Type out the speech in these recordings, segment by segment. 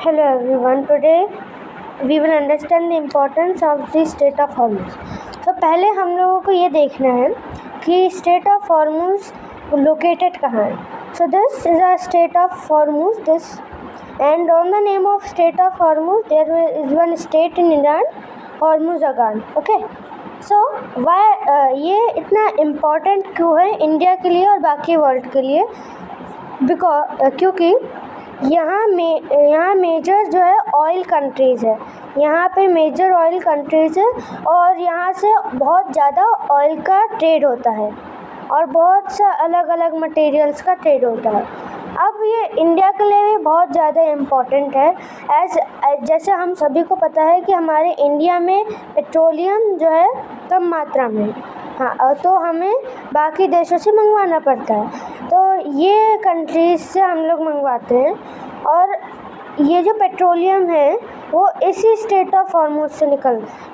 Hello everyone. Today we will understand the importance of the Strait of Hormuz. तो पहले हम लोगों को ये देखना है कि Strait of Hormuz located कहाँ है. So this is a Strait of Hormuz. And on the name of Strait of Hormuz there is one state in Iran, Hormuzgan. Okay. So why ये इतना important क्यों है इंडिया के लिए और बाकी वर्ल्ड के लिए? क्योंकि यहाँ मेजर जो है ऑयल कंट्रीज़ है. यहाँ पे मेजर ऑयल कंट्रीज़ है और यहाँ से बहुत ज़्यादा ऑयल का ट्रेड होता है और बहुत सा अलग अलग मटेरियल्स का ट्रेड होता है. अब ये इंडिया के लिए भी बहुत ज़्यादा इम्पोर्टेंट है. जैसे हम सभी को पता है कि हमारे इंडिया में पेट्रोलियम जो है कम मात्रा में, हाँ, तो हमें बाकी देशों से मंगवाना पड़ता है. तो ये कंट्रीज़ से हम लोग मंगवाते हैं और ये जो पेट्रोलियम है वो इसी स्ट्रेट ऑफ हॉर्मुज़ से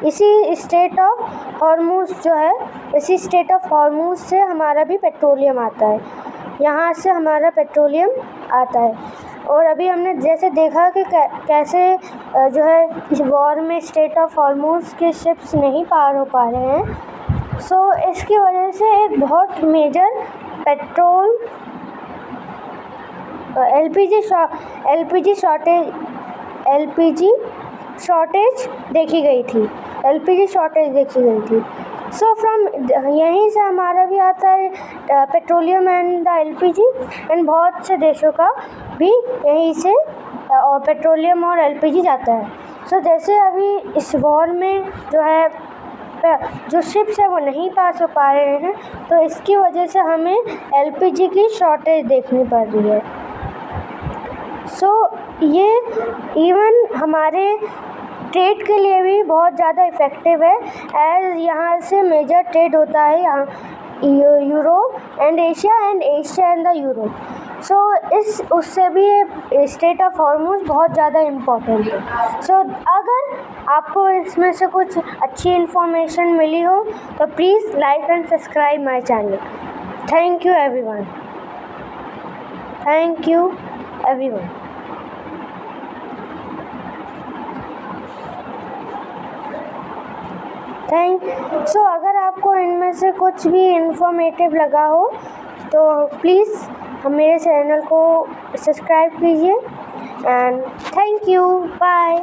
इसी स्ट्रेट ऑफ हॉर्मुज़ जो है, इसी स्ट्रेट ऑफ हॉर्मुज़ से हमारा भी पेट्रोलियम आता है. यहाँ से हमारा पेट्रोलियम आता है. और अभी हमने जैसे देखा कि कैसे जो है इस वॉर में स्ट्रेट ऑफ हॉर्मुज़ के शिप्स नहीं पार हो पा रहे हैं. सो इसकी वजह से एक बहुत मेजर पेट्रोल एलपीजी शॉर्टेज देखी गई थी. सो फ्रॉम यहीं से हमारा भी आता है petroleum and the LPG, and बहुत से देशों का भी यहीं से पेट्रोलियम और एलपीजी जाता है. सो जैसे अभी इस वॉर में जो है जो शिप्स है वो नहीं पास हो पा रहे हैं, तो इसकी वजह से हमें एलपीजी की शॉर्टेज देखनी पड़ रही है. सो ये इवन हमारे ट्रेड के लिए भी बहुत ज़्यादा इफ़ेक्टिव है, एज यहाँ से मेजर ट्रेड होता है यहाँ Europe and Asia and the Europe. So उससे भी स्ट्रेट ऑफ हॉर्मुज़ बहुत ज़्यादा इम्पोर्टेंट है. सो अगर आपको इसमें से कुछ अच्छी इन्फॉर्मेशन मिली हो तो please like and subscribe my channel. Thank you everyone. So अगर आपको इनमें से कुछ भी इन्फॉर्मेटिव लगा हो तो प्लीज़ मेरे चैनल को सब्सक्राइब कीजिए. And thank you. बाय.